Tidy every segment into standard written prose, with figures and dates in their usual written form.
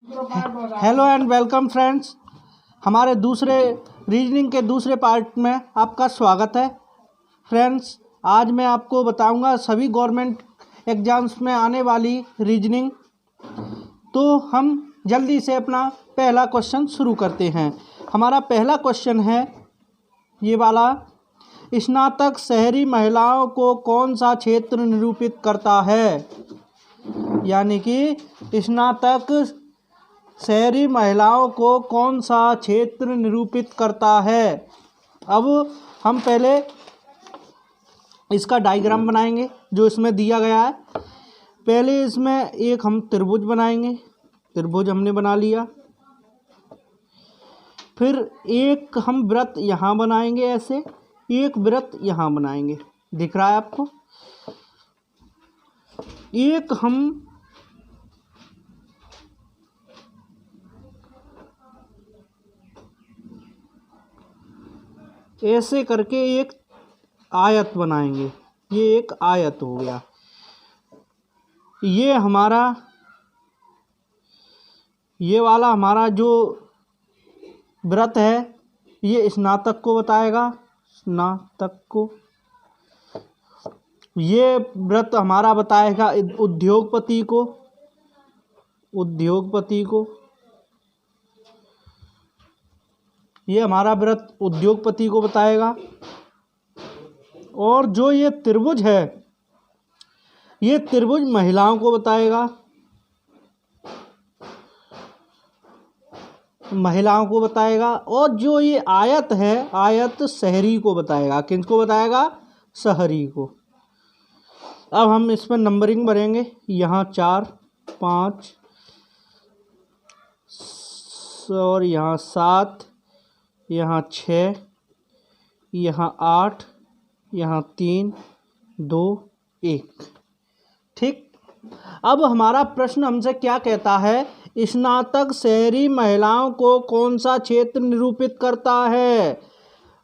Hello and welcome friends. हमारे दूसरे reasoning के दूसरे पार्ट में आपका स्वागत है। फ्रेंड्स, आज मैं आपको बताऊंगा सभी गवर्नमेंट एग्ज़ाम्स में आने वाली रीजनिंग। तो हम जल्दी से अपना पहला क्वेश्चन शुरू करते हैं। हमारा पहला क्वेश्चन है ये वाला, स्नातक शहरी महिलाओं को कौन सा क्षेत्र निरूपित करता है। यानी कि स्नातक शहरी महिलाओं को कौन सा क्षेत्र निरूपित करता है। अब हम पहले इसका डायग्राम बनाएंगे जो इसमें दिया गया है। पहले इसमें एक हम त्रिभुज बनाएंगे, त्रिभुज हमने बना लिया। फिर एक हम वृत्त यहाँ बनाएंगे, ऐसे एक वृत्त यहाँ बनाएंगे, दिख रहा है आपको। एक हम ऐसे करके एक आयत बनाएंगे, ये एक आयत हो गया। ये हमारा ये वाला हमारा जो व्रत है ये स्नातक को बताएगा, स्नातक को। ये व्रत हमारा बताएगा उद्योगपति को, उद्योगपति को। ये हमारा व्रत उद्योगपति को बताएगा। और जो ये त्रिभुज है ये त्रिभुज महिलाओं को बताएगा, महिलाओं को बताएगा। और जो ये आयत है आयत शहरी को बताएगा, किसको बताएगा, शहरी को। अब हम इस पर नंबरिंग भरेंगे, यहाँ 4 5 और यहाँ 7, यहाँ 6, यहाँ 8, यहाँ 3 2 1। ठीक। अब हमारा प्रश्न हमसे क्या कहता है, स्नातक शहरी महिलाओं को कौन सा क्षेत्र निरूपित करता है।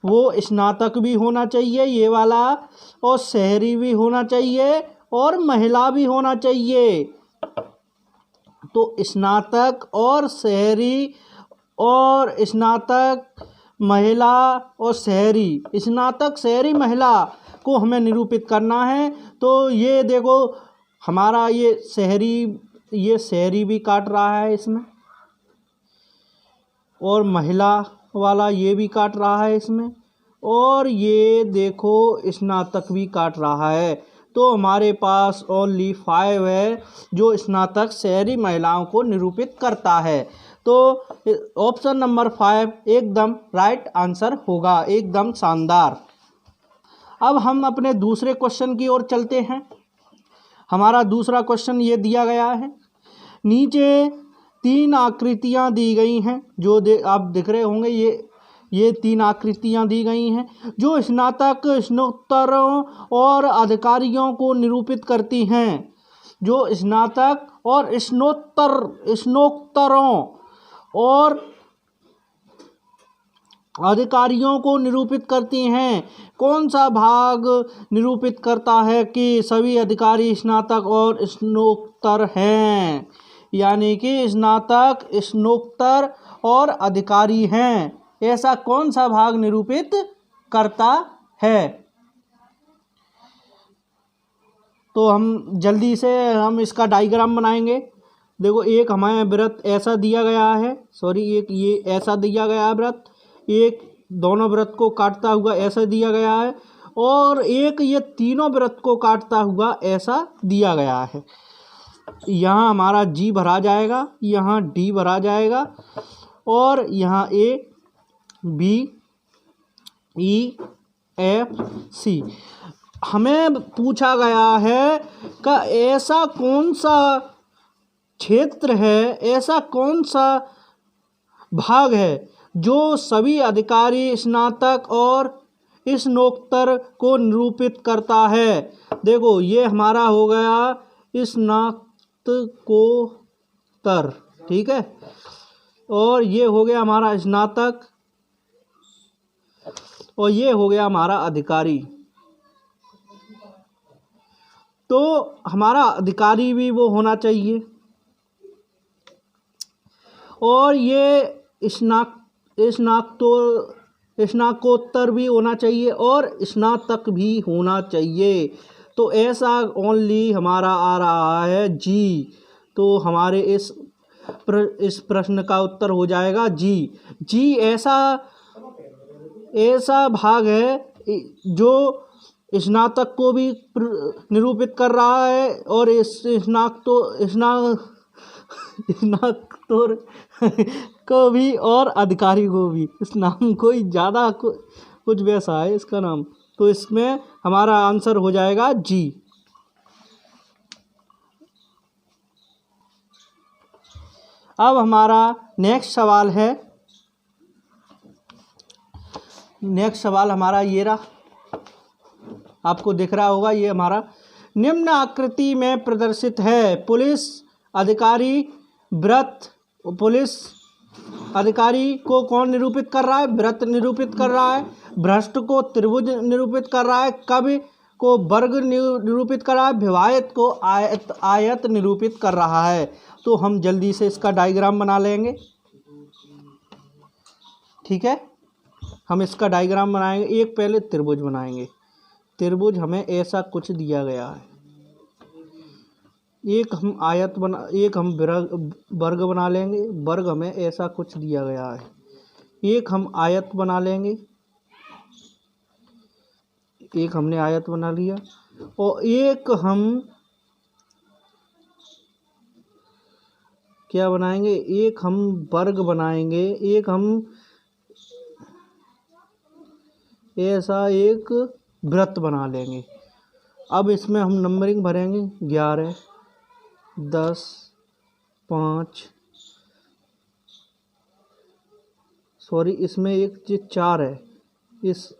वो स्नातक भी होना चाहिए ये वाला, और शहरी भी होना चाहिए, और महिला भी होना चाहिए। तो स्नातक और शहरी और स्नातक महिला और शहरी, स्नातक शहरी महिला को हमें निरूपित करना है। तो ये देखो हमारा ये शहरी भी काट रहा है इसमें, और महिला वाला ये भी काट रहा है इसमें, और ये देखो स्नातक भी काट रहा है। तो हमारे पास ओनली 5 है जो स्नातक शहरी महिलाओं को निरूपित करता है। तो ऑप्शन नंबर 5 एकदम राइट आंसर होगा, एकदम शानदार। अब हम अपने दूसरे क्वेश्चन की ओर चलते हैं। हमारा दूसरा क्वेश्चन ये दिया गया है, नीचे 3 आकृतियां दी गई हैं जो आप दिख रहे होंगे। ये 3 आकृतियां दी गई हैं जो स्नातक स्नातकों और अधिकारियों को निरूपित करती हैं, जो स्नातक और स्नातकों और अधिकारियों को निरूपित करती हैं। कौन सा भाग निरूपित करता है कि सभी अधिकारी स्नातक और स्नातक हैं। यानी कि स्नातक स्नातक और अधिकारी हैं, ऐसा कौन सा भाग निरूपित करता है। तो हम जल्दी से हम इसका डायग्राम बनाएंगे। देखो एक हमारे वृत्त ऐसा दिया गया है, एक ये ऐसा दिया गया है वृत्त, एक दोनों वृत्त को काटता हुआ ऐसा दिया गया है, और एक ये तीनों वृत्त को काटता हुआ ऐसा दिया गया है। यहाँ हमारा G भरा जाएगा, यहाँ D भरा जाएगा, और यहाँ A B E F C। हमें पूछा गया है कि ऐसा कौन सा क्षेत्र है, ऐसा कौन सा भाग है जो सभी अधिकारी स्नातक और स्नातक को निरूपित करता है। देखो ये हमारा हो गया स्नातकोत्तर, ठीक है, और ये हो गया हमारा स्नातक, और ये हो गया हमारा अधिकारी। तो हमारा अधिकारी भी वो होना चाहिए। और ये स्नातकोत्तर भी होना चाहिए और स्नातक भी होना चाहिए। तो ऐसा ओनली हमारा आ रहा है जी। तो हमारे इस प्रश्न का उत्तर हो जाएगा जी। जी ऐसा भाग है जो स्नातक को भी निरूपित कर रहा है और स्नातकोत्तर को भी और अधिकारी को भी। इस नाम कोई ज़्यादा कुछ वैसा है इसका नाम। तो इसमें हमारा आंसर हो जाएगा जी। अब हमारा नेक्स्ट सवाल हमारा ये रहा, आपको दिख रहा होगा। ये हमारा निम्न आकृति में प्रदर्शित है। पुलिस अधिकारी को कौन निरूपित कर रहा है? वृत्त निरूपित कर रहा है। भ्रष्ट को त्रिभुज निरूपित कर रहा है। कवि को वर्ग निरूपित कर रहा है। विवाहित को आयत निरूपित कर रहा है। तो हम जल्दी से इसका डायग्राम बना लेंगे। ठीक है, हम इसका डायग्राम बनाएंगे। एक पहले त्रिभुज बनाएंगे। त्रिभुज हमें ऐसा कुछ दिया गया है। एक हम वर्ग बना लेंगे। वर्ग हमें ऐसा कुछ दिया गया है। एक हम आयत बना लेंगे। एक हमने आयत बना लिया और एक हम क्या बनाएंगे? एक हम वर्ग बनाएंगे। एक हम ऐसा एक वृत्त बना लेंगे। अब इसमें हम नंबरिंग भरेंगे 11, 10, 5, सॉरी इसमें एक चीज 4 है। इस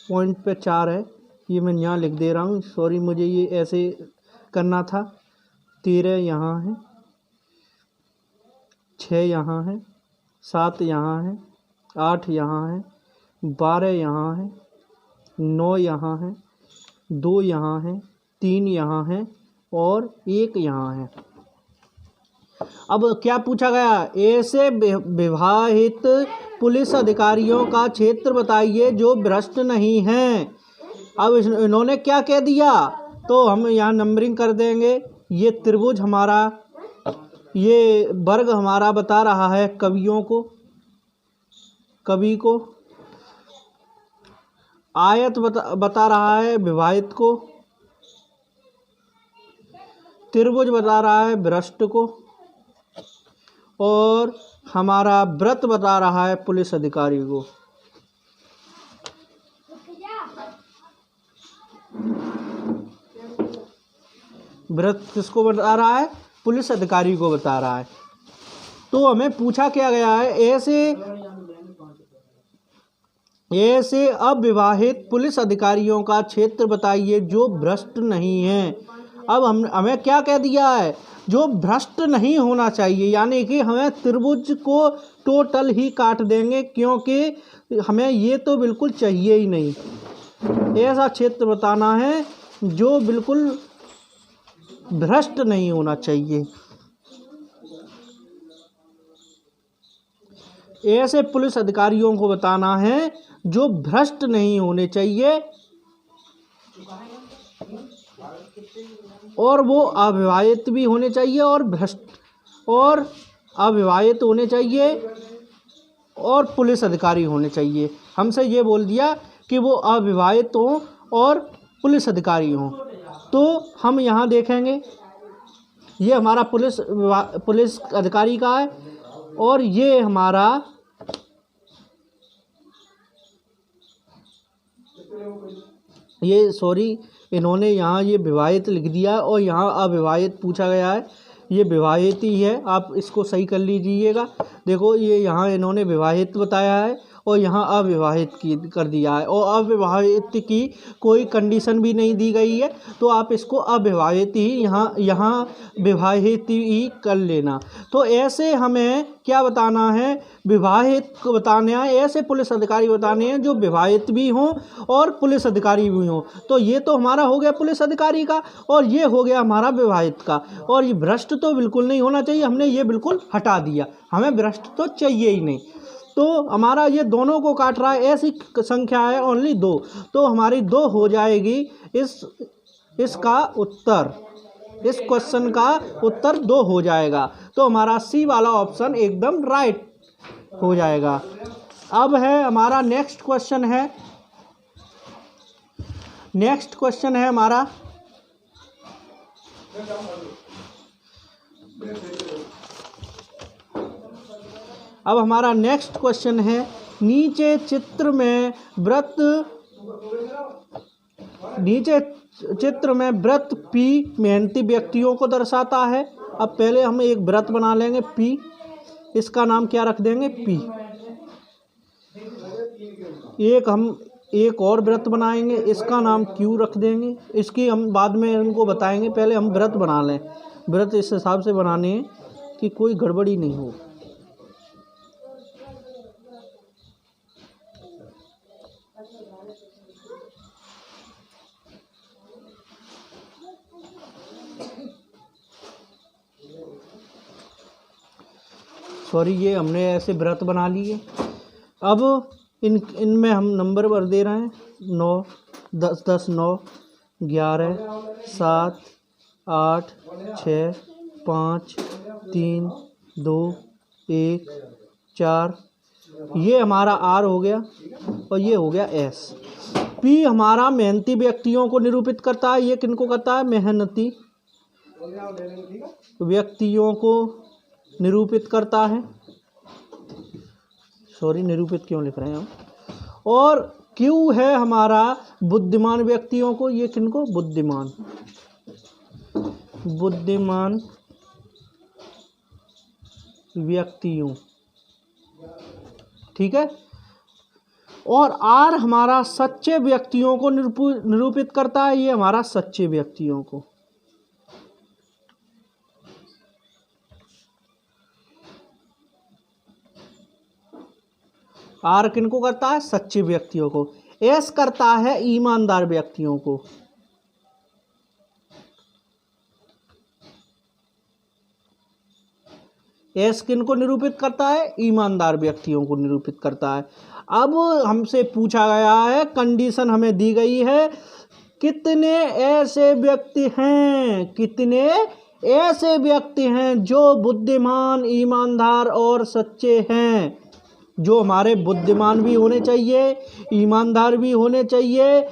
पॉइंट पे 4 है। ये मैं यहाँ लिख दे रहा हूँ। सॉरी, मुझे ये ऐसे करना था। 13 यहाँ है, 6 यहाँ है, 7 यहाँ है, 8 यहाँ है, 12 यहाँ है, 9 यहाँ है, 2 यहाँ है, 3 यहाँ है और 1 यहाँ है। अब क्या पूछा गया? ऐसे विवाहित पुलिस अधिकारियों का क्षेत्र बताइए जो भ्रष्ट नहीं हैं। अब इन्होंने क्या कह दिया? तो हम यहाँ नंबरिंग कर देंगे। ये त्रिभुज हमारा, ये वर्ग हमारा बता रहा है कवि को। आयत बता रहा है विवाहित को। त्रिभुज बता रहा है भ्रष्ट को और हमारा व्रत बता रहा है पुलिस अधिकारी को। व्रत किसको बता रहा है? पुलिस अधिकारी को बता रहा है। तो हमें पूछा क्या गया है? ऐसे अविवाहित पुलिस अधिकारियों का क्षेत्र बताइए जो भ्रष्ट नहीं है। अब हमें क्या कह दिया है? जो भ्रष्ट नहीं होना चाहिए, यानी कि हमें त्रिभुज को टोटल ही काट देंगे, क्योंकि हमें ये तो बिल्कुल चाहिए ही नहीं। ऐसा क्षेत्र बताना है जो बिल्कुल भ्रष्ट नहीं होना चाहिए। ऐसे पुलिस अधिकारियों को बताना है जो भ्रष्ट नहीं होने चाहिए और वो अविवाहित भी होने चाहिए और अविवाहित होने चाहिए और पुलिस अधिकारी होने चाहिए। हमसे ये बोल दिया कि वो अविवाहित हों और पुलिस अधिकारी हों। तो हम यहाँ देखेंगे, ये हमारा पुलिस अधिकारी का है और ये हमारा इन्होंने यहाँ ये विवाहित लिख दिया और यहाँ अविवाहित पूछा गया है। ये विवाहित ही है, आप इसको सही कर लीजिएगा। देखो ये यहाँ इन्होंने विवाहित बताया है और यहाँ अविवाहित की कर दिया है, और अविवाहित की कोई कंडीशन भी नहीं दी गई है, तो आप इसको अविवाहित ही यहाँ विवाहित ही कर लेना। तो ऐसे हमें क्या बताना है, विवाहित को बताना है, ऐसे पुलिस अधिकारी बताने हैं जो विवाहित भी हों और पुलिस अधिकारी भी हों। तो ये तो हमारा हो गया पुलिस अधिकारी का, और ये हो गया हमारा विवाहित का। और ये भ्रष्ट तो बिल्कुल नहीं होना चाहिए, हमने ये बिल्कुल हटा दिया, हमें भ्रष्ट तो चाहिए ही नहीं। तो हमारा ये दोनों को काट रहा है, ऐसी संख्या है ओनली 2, तो हमारी 2 हो जाएगी। इसका उत्तर, इस क्वेश्चन का उत्तर 2 हो जाएगा। तो हमारा सी वाला ऑप्शन एकदम राइट हो जाएगा। अब है हमारा नेक्स्ट क्वेश्चन है हमारा, अब हमारा नेक्स्ट क्वेश्चन है, नीचे चित्र में व्रत पी मेहनती व्यक्तियों को दर्शाता है। अब पहले हम एक व्रत बना लेंगे पी, इसका नाम क्या रख देंगे, पी। एक और व्रत बनाएंगे, इसका नाम क्यू रख देंगे। इसकी हम बाद में इनको बताएंगे, पहले हम व्रत बना लें। व्रत इस हिसाब से बनाने हैं कि कोई गड़बड़ी नहीं हो। सॉरी, ये हमने ऐसे व्रत बना लिए। अब इनमें हम नंबर भर दे रहे हैं, 9 10 10 9 11 7 8 6 5 3 2 1 4। ये हमारा आर हो गया और ये हो गया एस। पी हमारा मेहनती व्यक्तियों को निरूपित करता है। ये किनको करता है, मेहनती व्यक्तियों को निरूपित करता है। सॉरी, निरूपित क्यों लिख रहे हैं हम। और क्यू है हमारा बुद्धिमान व्यक्तियों को। ये किनको, बुद्धिमान व्यक्तियों, ठीक है। और आर हमारा सच्चे व्यक्तियों को निरूपित करता है। ये हमारा सच्चे व्यक्तियों को। आर किनको करता है, सच्चे व्यक्तियों को। एस करता है ईमानदार व्यक्तियों को। एस किनको निरूपित करता है, ईमानदार व्यक्तियों को निरूपित करता है। अब हमसे पूछा गया है, कंडीशन हमें दी गई है, कितने ऐसे व्यक्ति हैं जो बुद्धिमान, ईमानदार और सच्चे हैं। जो हमारे बुद्धिमान भी होने चाहिए, ईमानदार भी होने चाहिए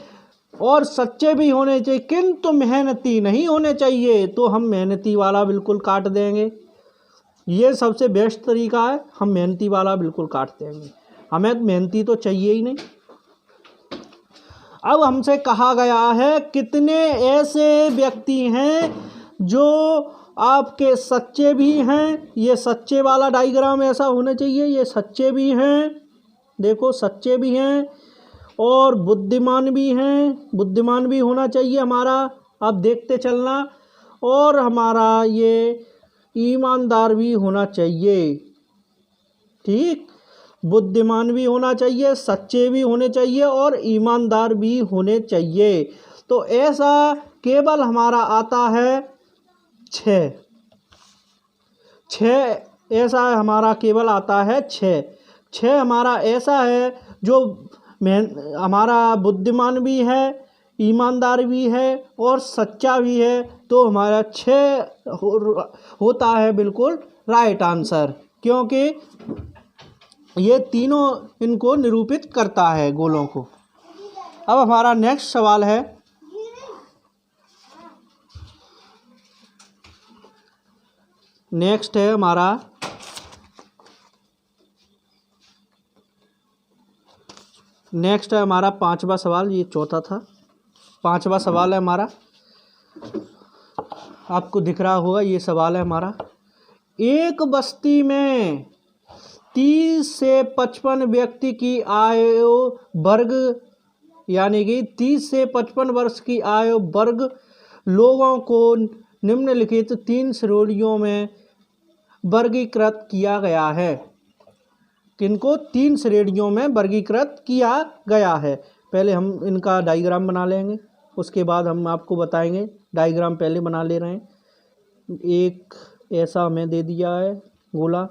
और सच्चे भी होने चाहिए, किंतु मेहनती नहीं होने चाहिए। तो हम मेहनती वाला बिल्कुल काट देंगे। ये सबसे बेस्ट तरीका है, हम मेहनती वाला बिल्कुल काट देंगे। हमें मेहनती तो चाहिए ही नहीं। अब हमसे कहा गया है, कितने ऐसे व्यक्ति हैं जो आपके सच्चे भी हैं। ये सच्चे वाला डायग्राम ऐसा होना चाहिए। ये सच्चे भी हैं, देखो सच्चे भी हैं और बुद्धिमान भी हैं। बुद्धिमान भी होना चाहिए हमारा, अब देखते चलना। और हमारा ये ईमानदार भी होना चाहिए, ठीक। बुद्धिमान भी होना चाहिए, सच्चे भी होने चाहिए और ईमानदार भी होने चाहिए। तो ऐसा केवल हमारा आता है 6 ऐसा हमारा केवल आता है 6 हमारा ऐसा है जो हमारा बुद्धिमान भी है, ईमानदार भी है और सच्चा भी है। तो हमारा 6 होता है बिल्कुल राइट आंसर, क्योंकि ये तीनों इनको निरूपित करता है, गोलों को। अब हमारा नेक्स्ट सवाल है, नेक्स्ट है हमारा 5वां सवाल। ये चौथा था, 5वां सवाल है हमारा। आपको दिख रहा होगा, ये सवाल है हमारा। एक बस्ती में 30 से 55 व्यक्ति की आयु वर्ग यानी कि 30 से 55 वर्ष की आयु वर्ग लोगों को निम्नलिखित 3 श्रेणियों में वर्गीकृत किया गया है। किनको 3 श्रेणियों में वर्गीकृत किया गया है। पहले हम इनका डायग्राम बना लेंगे, उसके बाद हम आपको बताएंगे। डायग्राम पहले बना ले रहे हैं। एक ऐसा हमें दे दिया है गोला,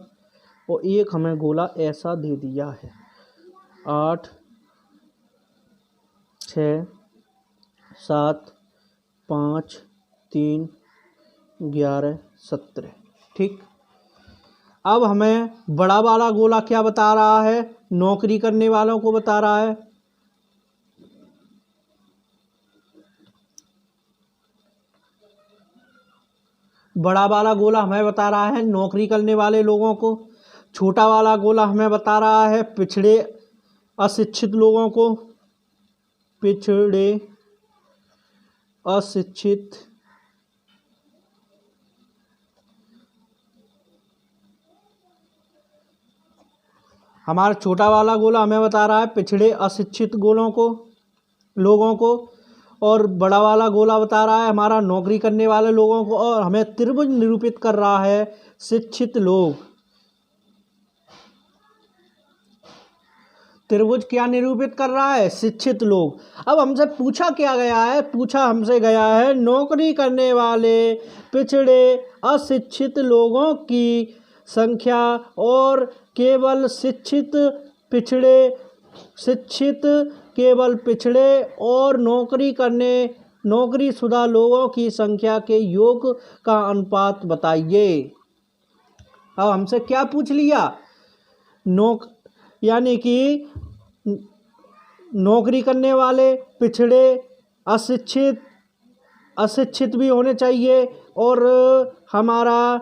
और एक हमें गोला ऐसा दे दिया है। 8, 6, 7, 5, 3, 11, 17। ठीक। अब हमें बड़ा वाला गोला क्या बता रहा है? नौकरी करने वालों को बता रहा है। बड़ा वाला गोला हमें बता रहा है नौकरी करने वाले लोगों को। छोटा वाला गोला हमें बता रहा है पिछड़े अशिक्षित लोगों को। पिछड़े अशिक्षित हमारा छोटा वाला गोला हमें बता रहा है पिछड़े अशिक्षित लोगों को, और बड़ा वाला गोला बता रहा है हमारा नौकरी करने वाले लोगों को, और हमें त्रिभुज निरूपित कर रहा है शिक्षित लोग। त्रिभुज क्या निरूपित कर रहा है? शिक्षित लोग। अब हमसे पूछा क्या गया है? पूछा हमसे गया है नौकरी करने वाले पिछड़े अशिक्षित लोगों की संख्या और केवल शिक्षित पिछड़े और नौकरीशुदा लोगों की संख्या के योग का अनुपात बताइए। अब हमसे क्या पूछ लिया? यानी कि नौकरी करने वाले पिछड़े अशिक्षित भी होने चाहिए, और हमारा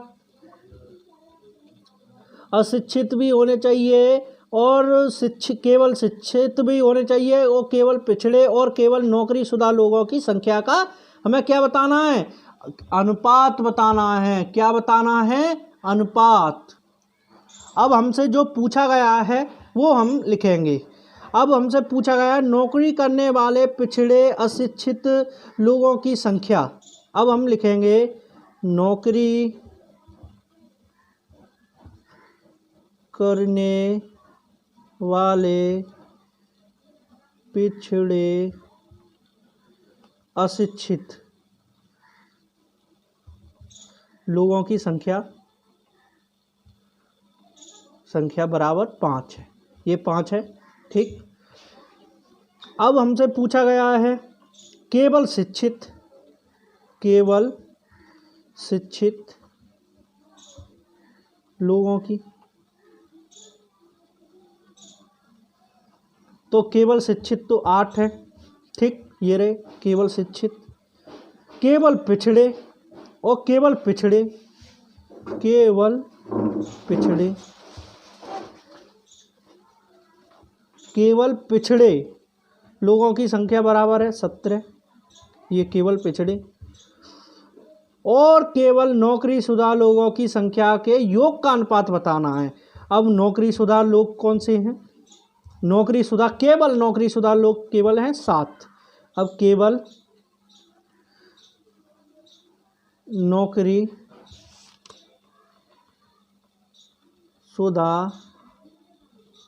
अशिक्षित भी होने चाहिए, और केवल शिक्षित भी होने चाहिए, और केवल पिछड़े और केवल नौकरीशुदा लोगों की संख्या का हमें क्या बताना है? अनुपात बताना है। क्या बताना है? अनुपात। अब हमसे जो पूछा गया है वो हम लिखेंगे। अब हमसे पूछा गया है नौकरी करने वाले पिछड़े अशिक्षित लोगों की संख्या। अब हम लिखेंगे नौकरी करने वाले पिछड़े अशिक्षित लोगों की संख्या बराबर 5 है। ये 5 है। ठीक। अब हमसे पूछा गया है केवल शिक्षित लोगों की। तो केवल शिक्षित तो 8 है। ठीक। ये रहे केवल शिक्षित। केवल पिछड़े और केवल पिछड़े लोगों की संख्या बराबर है 17। ये केवल पिछड़े और केवल नौकरीशुदा लोगों की संख्या के योग का अनुपात बताना है। अब नौकरीशुदा लोग कौन से हैं? केवल नौकरीशुदा लोग केवल हैं 7। अब केवल नौकरीशुदा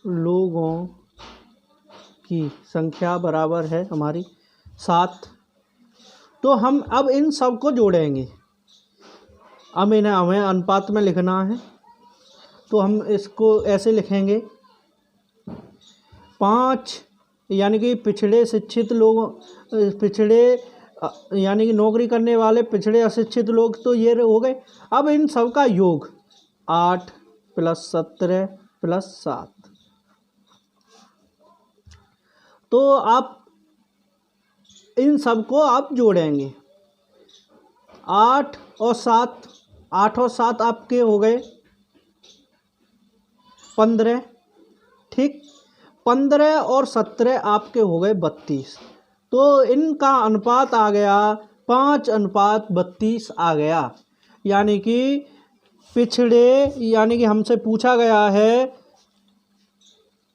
लोगों की संख्या बराबर है हमारी 7। तो हम अब इन सब को जोड़ेंगे। अब इन्हें हमें अनुपात में लिखना है, तो हम इसको ऐसे लिखेंगे 5 यानी कि यानी कि नौकरी करने वाले पिछड़े अशिक्षित लोग, तो ये हो गए। अब इन सब का योग 8 + 17 + 7। तो आप इन सब को आप जोड़ेंगे 8 और 7 आपके हो गए 15। ठीक। 15 और 17 आपके हो गए 32। तो इनका अनुपात आ गया 5:32 आ गया। यानी कि हमसे पूछा गया है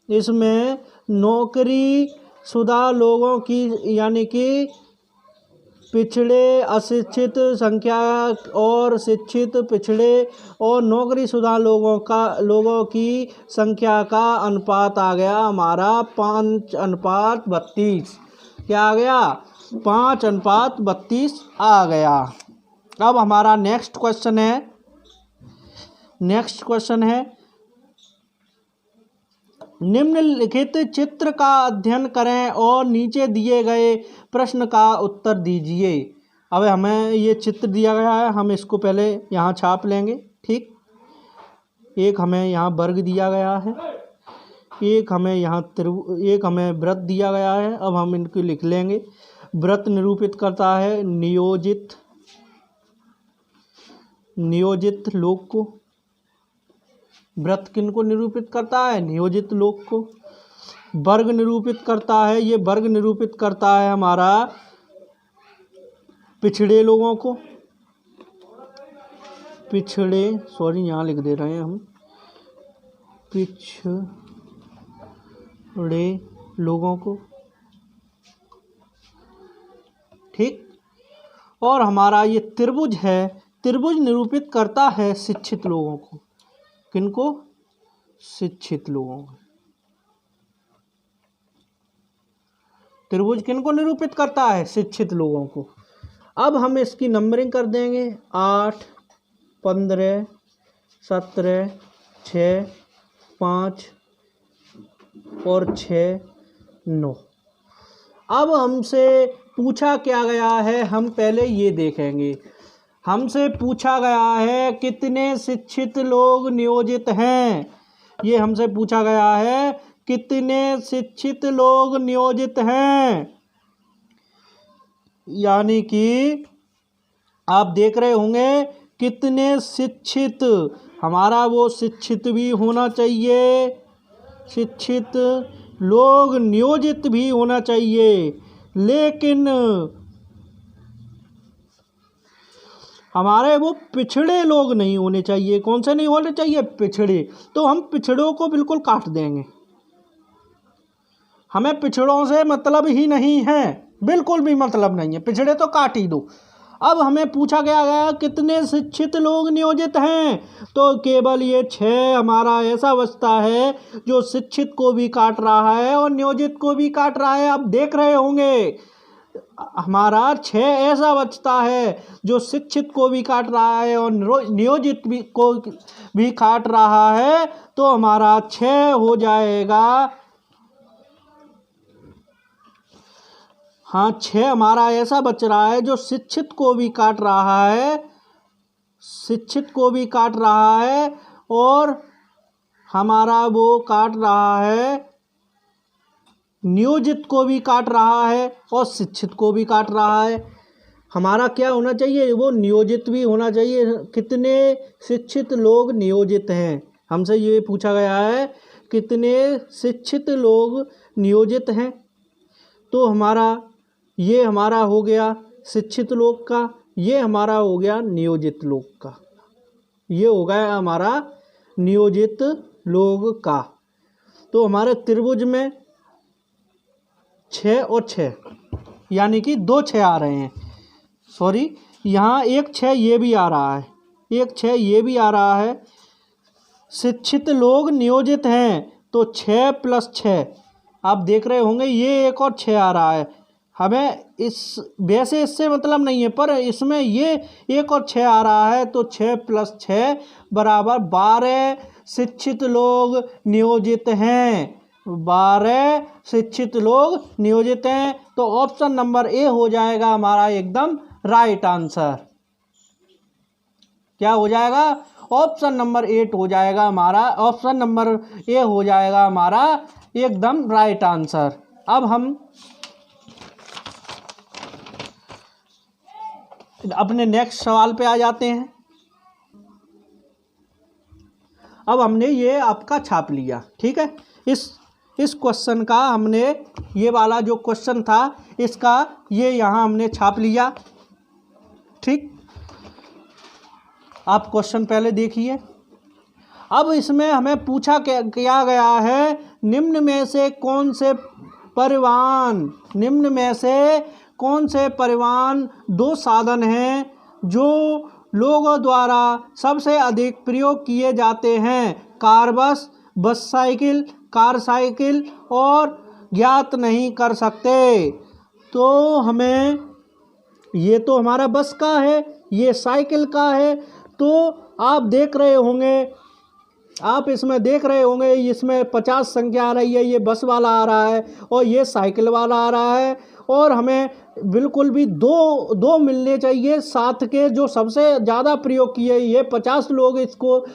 इसमें नौकरी शुदा लोगों की यानी कि पिछड़े अशिक्षित संख्या और शिक्षित पिछड़े और नौकरीशुदा लोगों की संख्या का अनुपात आ गया हमारा 5:32। क्या आ गया? 5:32 आ गया। अब हमारा नेक्स्ट क्वेश्चन है निम्नलिखित चित्र का अध्ययन करें और नीचे दिए गए प्रश्न का उत्तर दीजिए। अब हमें ये चित्र दिया गया है, हम इसको पहले यहाँ छाप लेंगे। ठीक, एक हमें यहाँ वर्ग दिया गया है, एक हमें यहाँ एक हमें वृत्त दिया गया है। अब हम इनको लिख लेंगे। वृत्त निरूपित करता है नियोजित लोग को। वृत्त किनको निरूपित करता है? नियोजित लोग को। वर्ग निरूपित करता है, ये वर्ग निरूपित करता है हमारा पिछड़े लोगों को। यहाँ लिख दे रहे हैं हम, पिछड़े लोगों को। ठीक, और हमारा ये त्रिभुज है, त्रिभुज निरूपित करता है शिक्षित लोगों को। किनको? शिक्षित लोगों को। त्रिभुज किनको निरूपित करता है? शिक्षित लोगों को। अब हम इसकी नंबरिंग कर देंगे 8, 15, 17, 6, 5 और 6, 9। अब हमसे पूछा क्या गया है, हम पहले ये देखेंगे। हमसे पूछा गया है कितने शिक्षित लोग नियोजित हैं। ये हमसे पूछा गया है कितने शिक्षित लोग नियोजित हैं। यानी कि आप देख रहे होंगे कितने शिक्षित, हमारा वो शिक्षित भी होना चाहिए, शिक्षित लोग नियोजित भी होना चाहिए, लेकिन हमारे वो पिछड़े लोग नहीं होने चाहिए। कौन से नहीं होने चाहिए? पिछड़े। तो हम पिछड़ों को बिल्कुल काट देंगे, हमें पिछड़ों से मतलब ही नहीं है, बिल्कुल भी मतलब नहीं है, पिछड़े तो काट ही दो। अब हमें पूछा गया कितने शिक्षित लोग नियोजित हैं, तो केवल ये 6 हमारा ऐसा बचता है जो शिक्षित को भी काट रहा है और नियोजित को भी काट रहा है। आप देख रहे होंगे हमारा 6 ऐसा बचता है जो शिक्षित को भी काट रहा है और नियोजित को भी काट रहा है। तो हमारा 6 हो जाएगा, हाँ 6 हमारा ऐसा बच रहा है जो शिक्षित को भी काट रहा है, शिक्षित को भी काट रहा है और हमारा वो काट रहा है, नियोजित को भी काट रहा है और शिक्षित को भी काट रहा है। हमारा क्या होना चाहिए? वो नियोजित भी होना चाहिए। कितने शिक्षित लोग नियोजित हैं, हमसे ये पूछा गया है कितने शिक्षित लोग नियोजित हैं। तो ये हमारा हो गया शिक्षित लोग का, ये हमारा हो गया नियोजित लोग का, ये हो गया हमारा नियोजित लोग का। तो हमारे त्रिभुज में 6 और 6 यानी कि 2 6 आ रहे हैं। सॉरी, यहाँ 1 6 ये भी आ रहा है, 1 6 ये भी आ रहा है। शिक्षित लोग नियोजित हैं तो 6 + 6 आप देख रहे होंगे, ये 1 और 6 आ रहा है। हमें वैसे इससे मतलब नहीं है, पर इसमें ये 1 और 6 आ रहा है तो 6 + 6 = 12 शिक्षित लोग नियोजित हैं, 12 शिक्षित लोग नियोजित हैं। तो ऑप्शन नंबर ए हो जाएगा हमारा एकदम राइट आंसर। क्या हो जाएगा? ऑप्शन नंबर 8 हो जाएगा हमारा, ऑप्शन नंबर ए हो जाएगा हमारा एकदम राइट आंसर। अब हम अपने नेक्स्ट सवाल पे आ जाते हैं। अब हमने ये आपका छाप लिया, ठीक है। इस क्वेश्चन का हमने, ये वाला जो क्वेश्चन था इसका ये यहाँ हमने छाप लिया, ठीक। आप क्वेश्चन पहले देखिए। अब इसमें हमें पूछा किया गया है निम्न में से कौन से परिवहन दो साधन हैं जो लोगों द्वारा सबसे अधिक प्रयोग किए जाते हैं। कार बस, बस साइकिल, कार साइकिल और ज्ञात नहीं कर सकते। तो हमें ये तो हमारा बस का है, ये साइकिल का है। तो आप इसमें देख रहे होंगे इसमें 50 संख्या आ रही है, ये बस वाला आ रहा है और ये साइकिल वाला आ रहा है। और हमें बिल्कुल भी दो मिलने चाहिए साथ के जो सबसे ज़्यादा प्रयोग किए, ये 50 लोग इसको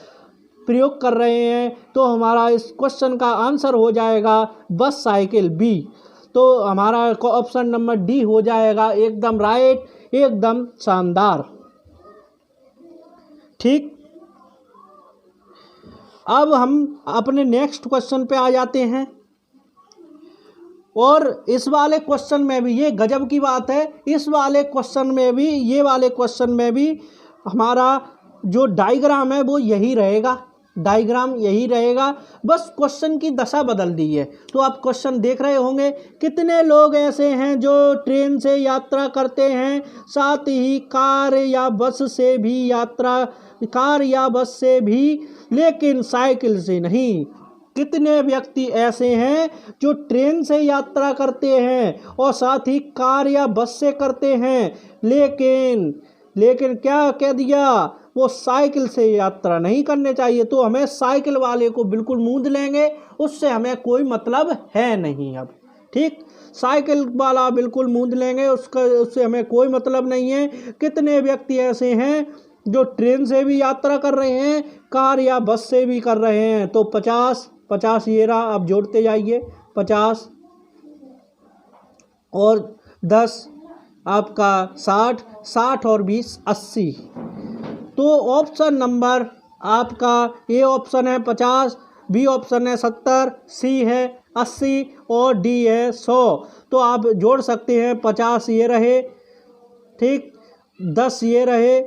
प्रयोग कर रहे हैं। तो हमारा इस क्वेश्चन का आंसर हो जाएगा बस साइकिल बी। तो हमारा ऑप्शन नंबर डी हो जाएगा एकदम राइट, एकदम शानदार। ठीक, अब हम अपने नेक्स्ट क्वेश्चन पे आ जाते हैं। और इस वाले क्वेश्चन में भी ये गजब की बात है, ये वाले क्वेश्चन में भी हमारा जो डायग्राम है वो यही रहेगा, बस क्वेश्चन की दशा बदल दी है। तो आप क्वेश्चन देख रहे होंगे कितने लोग ऐसे हैं जो ट्रेन से यात्रा करते हैं, साथ ही कार या बस से भी, लेकिन साइकिल से नहीं। कितने व्यक्ति ऐसे हैं जो ट्रेन से यात्रा करते हैं और साथ ही कार या बस से करते हैं, लेकिन क्या कह दिया, वो साइकिल से यात्रा नहीं करने चाहिए। तो हमें साइकिल वाले को बिल्कुल मूंद लेंगे, उससे हमें कोई मतलब है नहीं। अब ठीक, साइकिल वाला बिल्कुल मूंद लेंगे, उससे हमें कोई मतलब नहीं है। कितने व्यक्ति ऐसे हैं जो ट्रेन से भी यात्रा कर रहे हैं, कार या बस से भी कर रहे हैं। तो 50 ये रहा, आप जोड़ते जाइए, 50 और 10 आपका 60 और 20 80। तो ऑप्शन नंबर आपका ए ऑप्शन है 50, बी ऑप्शन है 70, सी है 80 और डी है 100। तो आप जोड़ सकते हैं, 50 ये रहे, ठीक, 10 ये रहे,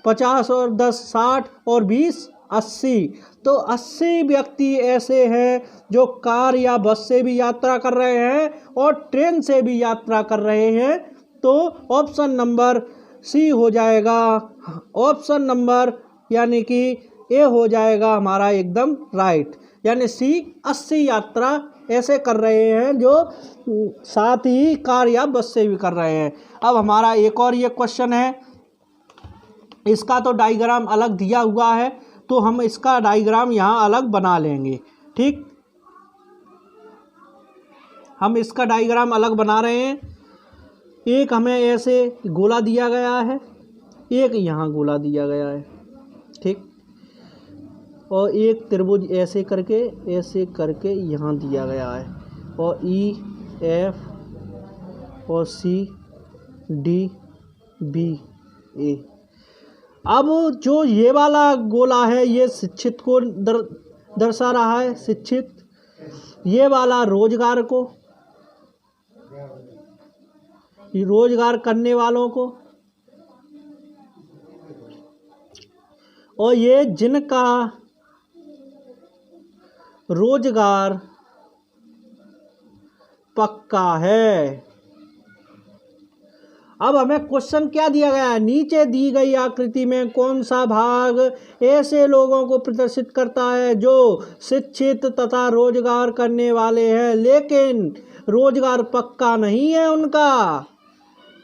50 और 10 60 और 20 80। तो 80 व्यक्ति ऐसे हैं जो कार या बस से भी यात्रा कर रहे हैं और ट्रेन से भी यात्रा कर रहे हैं। तो ऑप्शन नंबर सी हो जाएगा, ऑप्शन नंबर यानी कि ए हो जाएगा हमारा एकदम राइट, यानी सी 80 यात्रा ऐसे कर रहे हैं जो साथ ही कार या बस से भी कर रहे हैं। अब हमारा एक और ये क्वेश्चन है, इसका तो डायग्राम अलग दिया हुआ है, तो हम इसका डायग्राम यहाँ अलग बना लेंगे। ठीक, हम इसका डायग्राम अलग बना रहे हैं। एक हमें ऐसे गोला दिया गया है, एक यहाँ गोला दिया गया है, ठीक, और एक त्रिभुज ऐसे करके यहाँ दिया गया है, और ई एफ और सी डी बी ए। अब जो ये वाला गोला है ये शिक्षित को दर्शा रहा है, शिक्षित, ये वाला रोजगार को, रोजगार करने वालों को, और ये जिनका रोजगार पक्का है। अब हमें क्वेश्चन क्या दिया गया है, नीचे दी गई आकृति में कौन सा भाग ऐसे लोगों को प्रदर्शित करता है जो शिक्षित तथा रोजगार करने वाले हैं लेकिन रोजगार पक्का नहीं है उनका,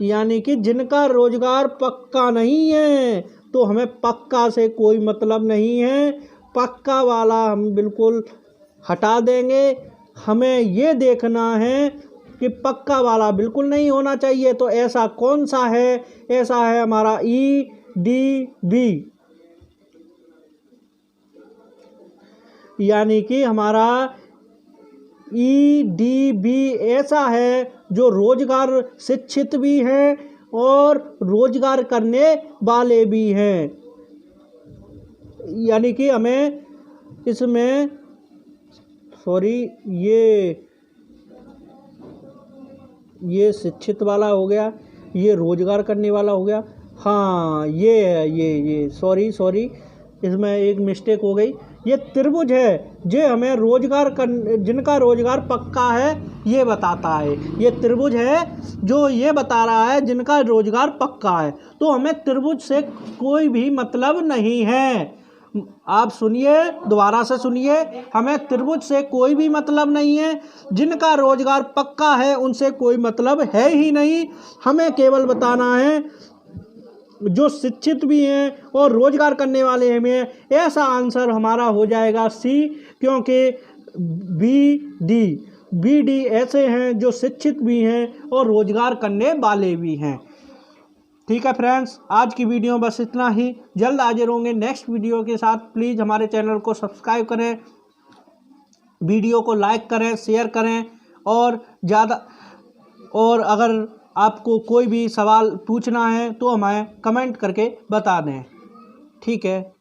यानी कि जिनका रोजगार पक्का नहीं है। तो हमें पक्का से कोई मतलब नहीं है, पक्का वाला हम बिल्कुल हटा देंगे। हमें ये देखना है कि पक्का वाला बिल्कुल नहीं होना चाहिए। तो ऐसा कौन सा है, ऐसा है हमारा ई डी बी, यानी कि हमारा ई डी बी ऐसा है जो रोजगार शिक्षित भी हैं और रोजगार करने वाले भी हैं, यानी कि हमें इसमें ये शिक्षित वाला हो गया, ये रोजगार करने वाला हो गया। हाँ, ये है, ये सॉरी इसमें एक मिस्टेक हो गई, ये त्रिभुज है जो हमें जिनका रोजगार पक्का है ये बताता है। ये त्रिभुज है जो ये बता रहा है जिनका रोजगार पक्का है। तो हमें त्रिभुज से कोई भी मतलब नहीं है। आप सुनिए, दोबारा से सुनिए, हमें त्रिभुज से कोई भी मतलब नहीं है। जिनका रोजगार पक्का है उनसे कोई मतलब है ही नहीं। हमें केवल बताना है जो शिक्षित भी हैं और रोजगार करने वाले हैं। ऐसा आंसर हमारा हो जाएगा सी, क्योंकि बी डी ऐसे हैं जो शिक्षित भी हैं और रोजगार करने वाले भी हैं। ठीक है फ्रेंड्स, आज की वीडियो बस इतना ही। जल्द हाजिर होंगे नेक्स्ट वीडियो के साथ। प्लीज़ हमारे चैनल को सब्सक्राइब करें, वीडियो को लाइक करें, शेयर करें और अगर आपको कोई भी सवाल पूछना है तो हमें कमेंट करके बता दें। ठीक है।